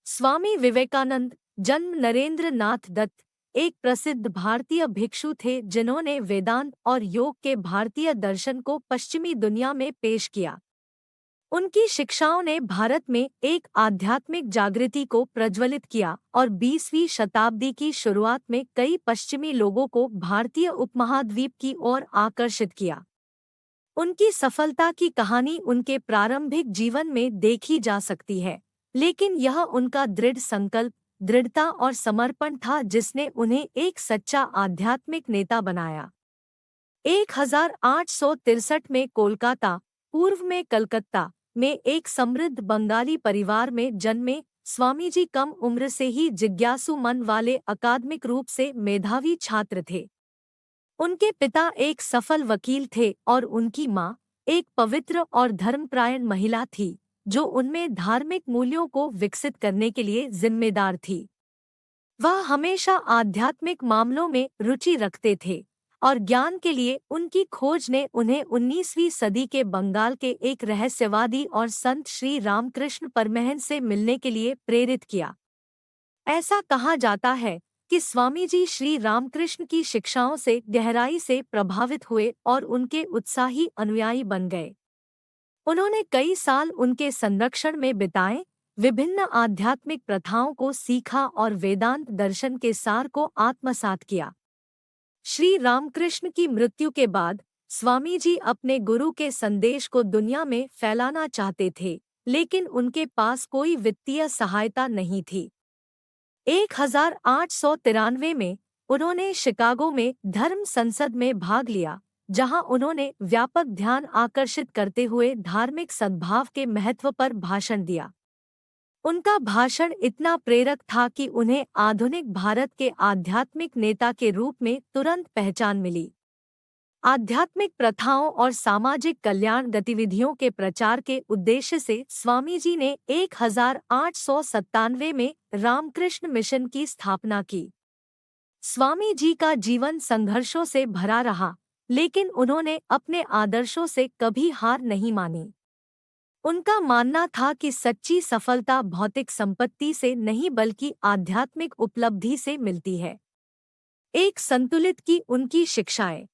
स्वामी विवेकानंद जन्म नरेंद्र नाथ दत्त एक प्रसिद्ध भारतीय भिक्षु थे जिन्होंने वेदांत और योग के भारतीय दर्शन को पश्चिमी दुनिया में पेश किया। उनकी शिक्षाओं ने भारत में एक आध्यात्मिक जागृति को प्रज्वलित किया और 20वीं शताब्दी की शुरुआत में कई पश्चिमी लोगों को भारतीय उपमहाद्वीप की ओर आकर्षित किया। उनकी सफलता की कहानी उनके प्रारंभिक जीवन में देखी जा सकती है, लेकिन यह उनका दृढ़ संकल्प, दृढ़ता और समर्पण था जिसने उन्हें एक सच्चा आध्यात्मिक नेता बनाया। 1863 में कोलकाता, पूर्व में कलकत्ता में एक समृद्ध बंगाली परिवार में जन्मे स्वामीजी कम उम्र से ही जिज्ञासु मन वाले अकादमिक रूप से मेधावी छात्र थे। उनके पिता एक सफल वकील थे और उनकी माँ एक पवित्र और धर्मपरायण महिला थी जो उनमें धार्मिक मूल्यों को विकसित करने के लिए जिम्मेदार थी। वह हमेशा आध्यात्मिक मामलों में रुचि रखते थे और ज्ञान के लिए उनकी खोज ने उन्हें 19वीं सदी के बंगाल के एक रहस्यवादी और संत श्री रामकृष्ण परमहंस से मिलने के लिए प्रेरित किया। ऐसा कहा जाता है कि स्वामीजी श्री रामकृष्ण की शिक्षाओं से गहराई से प्रभावित हुए और उनके उत्साही अनुयायी बन गए। उन्होंने कई साल उनके संरक्षण में बिताए, विभिन्न आध्यात्मिक प्रथाओं को सीखा और वेदांत दर्शन के सार को आत्मसात किया। श्री रामकृष्ण की मृत्यु के बाद स्वामीजी अपने गुरु के संदेश को दुनिया में फैलाना चाहते थे, लेकिन उनके पास कोई वित्तीय सहायता नहीं थी। 1893 में उन्होंने शिकागो में धर्म संसद में भाग लिया, जहां उन्होंने व्यापक ध्यान आकर्षित करते हुए धार्मिक सद्भाव के महत्व पर भाषण दिया। उनका भाषण इतना प्रेरक था कि उन्हें आधुनिक भारत के आध्यात्मिक नेता के रूप में तुरंत पहचान मिली। आध्यात्मिक प्रथाओं और सामाजिक कल्याण गतिविधियों के प्रचार के उद्देश्य से स्वामीजी ने 1897 में रामकृष्ण मिशन की स्थापना की। स्वामी जी का जीवन संघर्षों से भरा रहा, लेकिन उन्होंने अपने आदर्शों से कभी हार नहीं मानी। उनका मानना था कि सच्ची सफलता भौतिक संपत्ति से नहीं बल्कि आध्यात्मिक उपलब्धि से मिलती है। एक संतुलित की उनकी शिक्षाएं